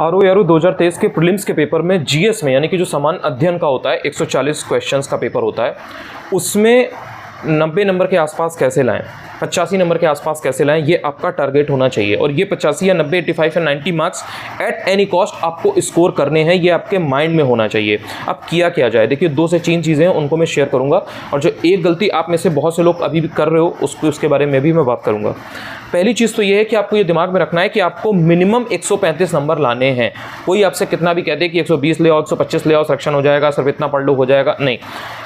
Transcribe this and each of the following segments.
RO यारो 2023 के prelims के पेपर में जीएस में यानी कि जो सामान्य अध्ययन का होता है 140 क्वेश्चंस का पेपर होता है, उसमें 90 नंबर के आसपास कैसे लाएं, 85 नंबर के आसपास कैसे लाएं, ये आपका टारगेट होना चाहिए। और ये 85 या 90, 85 या 90 मार्क्स एट एनी कॉस्ट आपको स्कोर करने हैं, ये आपके माइंड में होना चाहिए। अब किया क्या जाए, देखिए 2 से 3 चीज़ें हैं, उनको मैं शेयर करूंगा, और जो एक गलती आप में से बहुत से लोग अभी भी कर रहे हो उसके बारे में भी मैं बात करूंगा। पहली चीज़ तो ये है कि आपको ये दिमाग में रखना है कि आपको मिनिमम 135 नंबर लाने हैं। कोई आपसे कितना भी कह दे कि 120 ले आओ, 125 ले आओ, सिलेक्शन हो जाएगा, सिर्फ इतना पढ़ लो हो जाएगा, नहीं।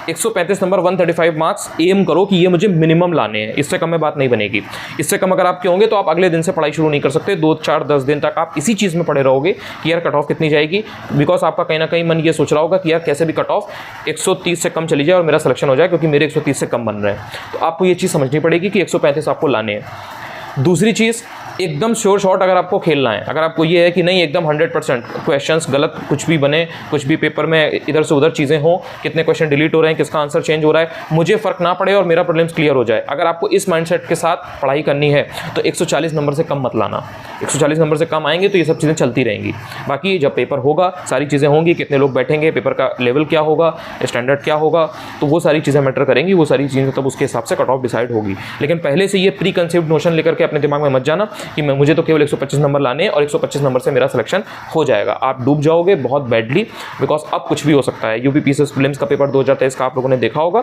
135 नंबर 135 मार्क्स एम करो कि ये मुझे मिनिमम लाने हैं, इससे कम में बात नहीं बनेगी। इससे कम अगर आपके होंगे तो आप अगले दिन से पढ़ाई शुरू नहीं कर सकते। 2, 4, 10 दिन तक आप इसी चीज़ में पढ़े रहोगे कि यार कट ऑफ कितनी जाएगी, बिकॉज आपका कहीं ना कहीं मन ये सोच रहा होगा कि यार कैसे भी कट ऑफ 130 से कम चली जाए और मेरा सिलेक्शन हो जाए, क्योंकि मेरे 130 से कम बन रहे हैं। तो आपको ये चीज़ समझनी पड़ेगी कि 135 आपको लाने हैं। दूसरी चीज़, एकदम श्योर शॉट अगर आपको खेलना है, अगर आपको ये है कि नहीं एकदम 100% क्वेश्चंस गलत कुछ भी बने, कुछ भी पेपर में इधर से उधर चीज़ें हो, कितने क्वेश्चन डिलीट हो रहे हैं, किसका आंसर चेंज हो रहा है, मुझे फ़र्क ना पड़े और मेरा प्रीलिम्स क्लियर हो जाए, अगर आपको इस माइंडसेट के साथ पढ़ाई करनी है तो 140 नंबर से कम मत लाना। 140 नंबर से कम आएंगे तो ये सब चीज़ें चलती रहेंगी। बाकी जब पेपर होगा सारी चीज़ें होंगी, कितने लोग बैठेंगे, पेपर का लेवल क्या होगा, स्टैंडर्ड क्या होगा, तो वो सारी चीज़ें मैटर करेंगी, वो सारी चीज़ें तब उसके हिसाब से कट ऑफ डिसाइड होगी। लेकिन पहले से ये प्री कंसेप्ट नोशन लेकर के अपने दिमाग में मत जाना कि मुझे तो केवल 125 नंबर लाने और 125 नंबर से मेरा सिलेक्शन हो जाएगा। आप डूब जाओगे बहुत बैडली, बिकॉज अब कुछ भी हो सकता है। यूपीपीसीएस प्रीलिम्स का पेपर 2023 का आप लोगों ने देखा होगा,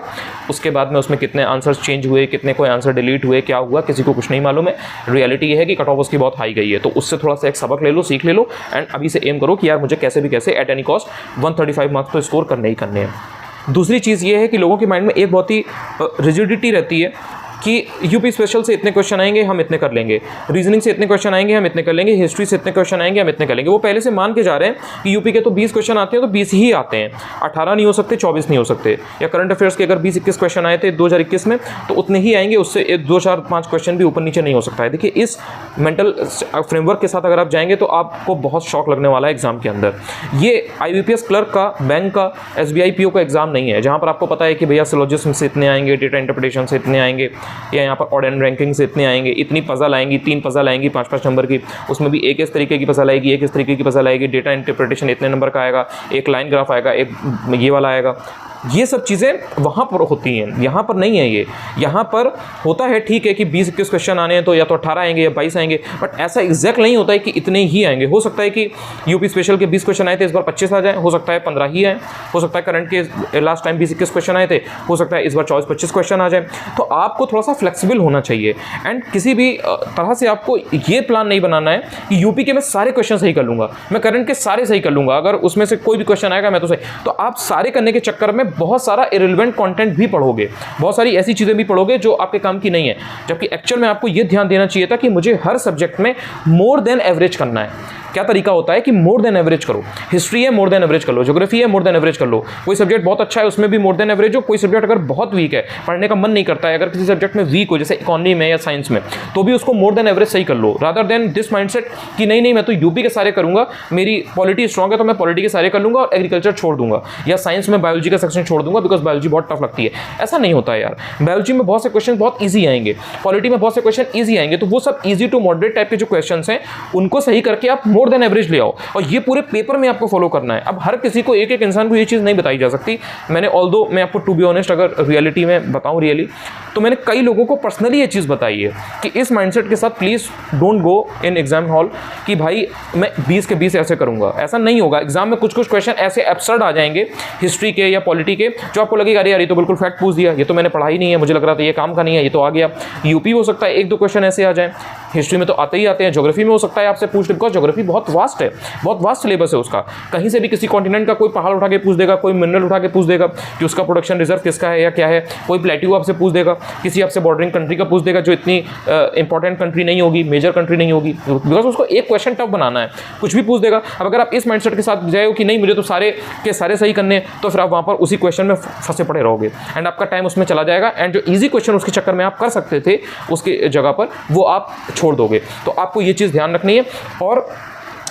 उसके बाद में उसमें कितने आंसर्स चेंज हुए, कितने कोई आंसर डिलीट हुए, क्या हुआ, किसी को कुछ नहीं मालूम है। रियलिटी ये है कि कट ऑफ उसकी बहुत हाई गई है, तो उससे थोड़ा सा एक सबक ले लो, सीख ले लो, एंड अभी से एम करो कि यार मुझे कैसे भी कैसे एट एनी कॉस्ट 135 मार्क्स तो स्कोर करने ही करने हैं। दूसरी चीज़ ये है कि लोगों के माइंड में एक बहुत ही रिजिडिटी रहती है कि यूपी स्पेशल से इतने क्वेश्चन आएंगे हम इतने कर लेंगे, रीजनिंग से इतने क्वेश्चन आएंगे हम इतने कर लेंगे, हिस्ट्री से इतने क्वेश्चन आएंगे हम इतने कर लेंगे। वो पहले से मान के जा रहे हैं कि यूपी के तो 20 क्वेश्चन आते हैं तो 20 ही आते हैं, 18 नहीं हो सकते, 24 नहीं हो सकते। या करंट अफेयर्स के अगर 20-21 क्वेश्चन आए थे 2021 में तो उतने ही आएंगे, उससे 2, 4, 5 क्वेश्चन भी ऊपर नीचे नहीं हो सकता है। देखिए इस मेंटल फ्रेमवर्क के साथ अगर आप जाएंगे तो आपको बहुत शॉक लगने वाला है एग्जाम के अंदर। ये IBPS क्लर्क का, बैंक का, SBI PO का एग्जाम नहीं है जहाँ पर आपको पता है कि भैया सिलोजिज्म से इतने आएंगे, डेटा इंटरप्रिटेशन से इतने आएंगे, या यहाँ पर रैंकिंग से इतने आएंगे, इतनी पजल आएंगी, 3 पजल आएंगी 5-5 नंबर की, उसमें भी एक इस तरीके की पजल आएगी, एक इस तरीके की पजल आएगी, डेटा इंटरप्रिटेशन इतने नंबर का आएगा, एक लाइन ग्राफ आएगा, एक ये वाला आएगा। ये सब चीज़ें वहाँ पर होती हैं, यहाँ पर नहीं है। ये यहाँ पर होता है ठीक है कि 20-21 क्वेश्चन आने हैं तो या तो 18 आएंगे या 22 आएंगे, बट ऐसा एग्जैक्ट नहीं होता है कि इतने ही आएंगे। हो सकता है कि यूपी स्पेशल के 20 क्वेश्चन आए थे, इस बार 25 आ जाए, हो सकता है 15 ही आए, हो सकता है करंट के लास्ट टाइम 20-21 क्वेश्चन आए थे, हो सकता है इस बार 24-25 क्वेश्चन आ जाए। तो आपको थोड़ा सा फ्लेक्सिबल होना चाहिए, एंड किसी भी तरह से आपको ये प्लान नहीं बनाना है कि यूपी के मैं सारे क्वेश्चन सही कर लूँगा, मैं करंट के सारे सही कर लूँगा, अगर उसमें से कोई भी क्वेश्चन आएगा मैं तो सही। तो आप सारे करने के चक्कर में बहुत सारा इरेलेवेंट कंटेंट भी पढ़ोगे, बहुत सारी ऐसी चीज़ें भी पढ़ोगे जो आपके काम की नहीं है, जबकि एक्चुअल में आपको ये ध्यान देना चाहिए था कि मुझे हर सब्जेक्ट में मोर देन एवरेज करना है। क्या तरीका होता है कि मोर देन एवरेज करो, हिस्ट्री है मोर देन एवरेज कर लो, ज्योग्राफी है मोर देन एवरेज कर लो, कोई सब्जेक्ट बहुत अच्छा है उसमें भी मोर देन एवरेज हो, कोई सब्जेक्ट अगर बहुत वीक है, पढ़ने का मन नहीं करता है, अगर किसी सब्जेक्ट में वीक हो जैसे इकोनॉमी में या साइंस में, तो भी उसको मोर देन एवरेज सही कर लो, रादर देन दिस माइंडसेट कि नहीं मैं तो यूपी के सारे करूंगा, मेरी पॉलिटी स्ट्रॉन्ग है तो मैं पॉलिटी के सारे कर लूंगा और एग्रीकल्चर छोड़ दूंगा, या साइंस में बायोलॉजी का सेक्शन छोड़ दूंगा बिकॉज बायोलॉजी बहुत टफ लगती है। ऐसा नहीं होता है यार, बायोलॉजी में बहुत से क्वेश्चन बहुत ईजी आएंगे, पॉलिटी में बहुत से क्वेश्चन ईजी आएंगे, तो वो सब ईजी टू मॉडरेट टाइप के जो क्वेश्चन हैं उनको सही करके आप मोर देन एवरेज ले आओ, और ये पूरे पेपर में आपको फॉलो करना है। अब हर किसी को, एक एक इंसान को ये चीज़ नहीं बताई जा सकती। मैंने ऑल्दो मैं आपको टू बी ऑनेस्ट अगर रियलिटी में बताऊं रियली, तो मैंने कई लोगों को पर्सनली ये चीज़ बताई है कि इस माइंडसेट के साथ please don't go in exam hall कि भाई मैं 20 के 20 ऐसे करूंगा। ऐसा नहीं होगा। एग्जाम में कुछ कुछ क्वेश्चन ऐसे एब्सर्ड आ जाएंगे हिस्ट्री के या पॉलिटी के, जो आपको लगेगा अरे यार ये तो बिल्कुल फैक्ट पूछ दिया, ये तो मैंने पढ़ा ही नहीं है, मुझे लग रहा था ये काम का नहीं है, ये तो आ गया। यूपी हो सकता है 1-2 क्वेश्चन ऐसे आ जाए, हिस्ट्री में तो आते ही आते हैं, ज्योग्राफी में हो सकता है आपसे पूछ ले, बिकॉज ज्योग्राफी बहुत वास्ट है, बहुत वास्ट सिलेबस है उसका। कहीं से भी किसी कॉन्टिनेंट का कोई पहाड़ उठा के पूछ देगा, कोई मिनरल उठा के पूछ देगा कि उसका प्रोडक्शन रिजर्व किसका है या क्या है, कोई प्लेट्यू आपसे पूछ देगा, किसी आपसे बॉर्डरिंग कंट्री का पूछ देगा जो इतनी इंपॉर्टेंट कंट्री नहीं होगी, मेजर कंट्री नहीं होगी, बिकॉज उसको एक क्वेश्चन टफ बनाना है, कुछ भी पूछ देगा। अब अगर आप इस माइंडसेट के साथ जाए हो कि नहीं मुझे तो सारे के सारे सही करने, तो फिर आप वहाँ पर उसी क्वेश्चन में फंसे पड़े रहोगे एंड आपका टाइम उसमें चला जाएगा, एंड जो ईजी क्वेश्चन उसके चक्कर में आप कर सकते थे उसकी जगह पर वो आप छोड़ दोगे। तो आपको ये चीज़ ध्यान रखनी है, और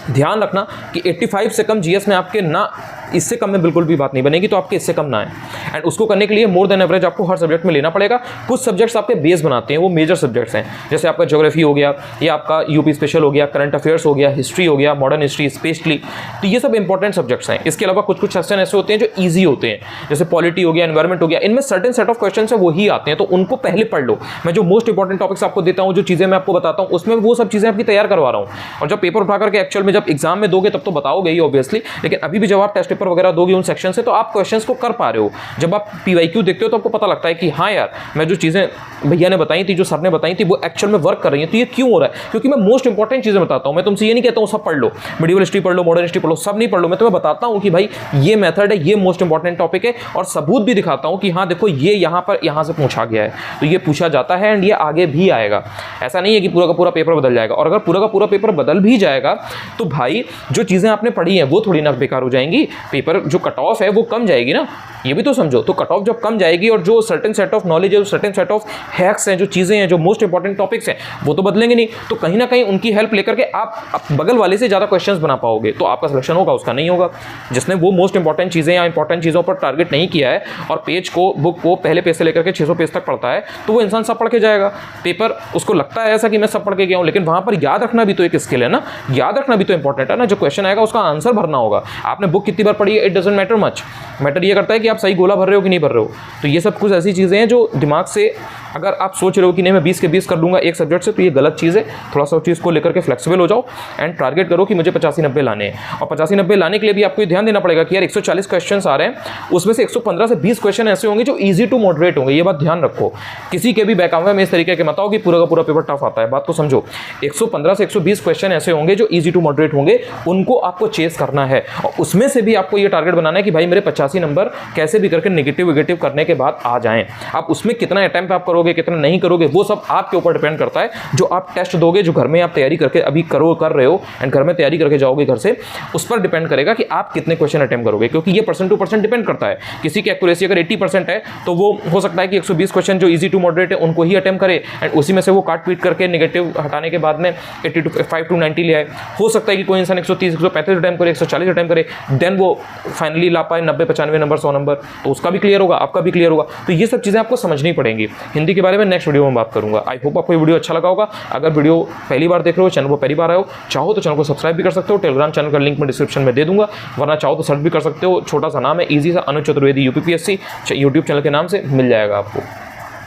ध्यान रखना कि 85 से कम जीएस में आपके ना, इससे कम में बिल्कुल भी बात नहीं बनेगी, तो आपके इससे कम ना है। एंड उसको करने के लिए मोर देन एवरेज आपको हर सब्जेक्ट में लेना पड़ेगा। कुछ सब्जेक्ट्स आपके बेस बनाते हैं, वो मेजर सब्जेक्ट्स हैं, जैसे आपका ज्योग्राफी हो गया, या आपका यूपी स्पेशल हो गया, करंट अफेयर्स हो गया, हिस्ट्री हो गया, मॉडर्न हिस्ट्री स्पेशली, तो ये सब इंपॉर्टेंट सब्जेक्ट्स हैं। इसके अलावा कुछ कुछ सेक्शन ऐसे होते हैं जो ईजी होते हैं, जैसे पॉलिटी हो गया, एनवायरमेंट हो गया, इनमें सर्टेन सेट ऑफ क्वेश्चन है वही आते हैं, तो उनको पहले पढ़ लो। मैं जो मोस्ट इंपॉर्टेंट टॉपिक्स आपको देता हूँ, जो चीज़ें मैं आपको बताता हूँ, उसमें वो सब चीज़ें आपकी तैयार करवा रहा हूँ। और जब पेपर उठा करके एक्चुअल में जब एग्जाम में दोगे तब तो बताओगे ही ऑब्वियसली, लेकिन अभी भी जब आप टेस्ट पेपर वगैरह दोगे उन सेक्शन से, तो आप क्वेश्चंस को कर पा रहे हो। जब आप PYQ देखते हो तो आपको पता लगता है कि हाँ यार, मैं जो चीज़ें भैया ने बताई थी, जो सर ने बताई थी, वो एक्चुअल में वर्क कर रही है। तो ये क्यों हो रहा है? क्योंकि मैं मोस्ट इंपॉर्टेंट चीज़ें बताता हूँ। मैं तुमसे ये नहीं कहता हूँ सब पढ़ लो, मेडिवल हिस्ट्री पढ़ लो, मॉडर्न हिस्ट्री पढ़ लो, सब नहीं पढ़ लो। मैं तुम्हें बताता हूँ कि भाई ये मेथड है, ये मोस्ट इंपॉर्टेंट टॉपिक है, और सबूत भी दिखाता हूँ कि हाँ देखो ये यहाँ से पूछा गया है, तो ये पूछा जाता है एंड ये आगे भी आएगा। ऐसा नहीं है कि पूरा का पूरा पेपर बदल जाएगा, और अगर पूरा का पूरा पेपर बदल भी जाएगा तो भाई जो चीज़ें आपने पढ़ी हैं वो थोड़ी ना बेकार हो जाएंगी। पेपर जो कट ऑफ है वो कम जाएगी ना, ये भी तो समझो। तो कट ऑफ जब कम जाएगी और जो सर्टेन सेट ऑफ नॉलेज है, जो सर्टेन सेट ऑफ हैक्स हैं, जो चीज़ें हैं, जो मोस्ट इंपॉर्टेंट टॉपिक्स हैं, वो तो बदलेंगे नहीं। तो कहीं ना कहीं उनकी हेल्प लेकर के आप बगल वाले से ज़्यादा क्वेश्चंस बना पाओगे, तो आपका सिलेक्शन होगा, उसका नहीं होगा। जिसने वो मोस्ट इंपॉर्टेंट चीज़ें या इंपॉर्टेंट चीज़ों पर टारगेट नहीं किया है और पेज को, बुक को पहले पेज से लेकर के 600 पेज तक पढ़ता है, तो वो इंसान सब पढ़ के जाएगा। पेपर उसको लगता है ऐसा कि मैं सब पढ़ के गया हूँ, लेकिन वहाँ पर याद रखना भी तो एक स्किल है ना, याद रखना भी तो इंपॉर्टेंट है ना। जो क्वेश्चन आएगा उसका आंसर भरना होगा। आपने बुक कितनी बार पढ़ी है, it doesn't matter much, matter ये करता है कि आप सही गोला भर रहे हो कि नहीं भर रहे हो। तो ये सब कुछ ऐसी चीज़ें हैं जो दिमाग से, अगर आप सोच रहे हो कि नहीं मैं 20 के 20 कर लूँगा एक सब्जेक्ट से, तो ये गलत चीज़ है। थोड़ा सा उस चीज़ को लेकर के फ्लेक्सिबल हो जाओ एंड टारगेट करो कि मुझे 85-90 लाने हैं। और 85-90 लाने के लिए भी आपको ये ध्यान देना पड़ेगा कि यार 140 क्वेश्चन आ रहे हैं, उसमें से 115 से 20 क्वेश्चन ऐसे होंगे जो ईजी टू मॉडरेट होंगे। ये बात ध्यान रखो, किसी के भी बैकआउट में इस तरीके के मत आओ कि पूरा का पूरा पेपर टफ आता है। बात को समझो, 115 से 120 क्वेश्चन ऐसे होंगे जो ईजी टू मॉडरेट होंगे, उनको आपको चेस करना है। और उसमें से भी आपको ये टारगेट बनाना है कि भाई मेरे 85 नंबर कैसे भी करके नेगेटिव करने के बाद आ जाएं। आप उसमें कितना अटेम्प्ट आप करोगे, कितना नहीं करोगे, वो सब आपके ऊपर डिपेंड करता है। जो आप टेस्ट दोगे, जो घर में आप तैयारी करके अभी कर रहे हो एंड घर में तैयारी करके जाओगे घर से, उस पर डिपेंड करेगा कि आप कितने क्वेश्चन अटेम्प्ट करोगे, क्योंकि ये % टू % डिपेंड करता है। किसी की एक्यूरेसी अगर 80% है तो वो हो सकता है कि 120 क्वेश्चन जो ईजी टू मॉडरेट है उनको ही अटेम्प्ट करे एंड उसी में से वो काट पीट करके नेगेटिव हटाने के बाद में 85 to 90 ले आए। हो सकता है कि कोई इंसान 130 135 अटेम्प्ट करे, 140 अटेम्प्ट करे, देन वो फाइनली ला पाए 90 95 नंबर 100 नंबर, तो उसका भी क्लियर होगा, आपका भी क्लियर होगा। तो ये सब चीज़ें आपको समझनी पड़ेंगी। हिंदी के बारे में नेक्स्ट वीडियो में बात करूंगा। आई होप आपको ये वीडियो अच्छा लगा होगा। अगर वीडियो पहली बार देख रहे हो, चैनल को पहली बार आए हो, चाहो तो चैनल को सब्सक्राइब भी कर सकते हो। टेलीग्राम चैनल का लिंक मैं डिस्क्रिप्शन में दे दूंगा, वरना चाहो तो सर्च भी कर सकते हो। छोटा सा नाम है, ईजी सा, अनुज चतुर्वेदी UPPSC, यूट्यूब चैनल के नाम से मिल जाएगा आपको।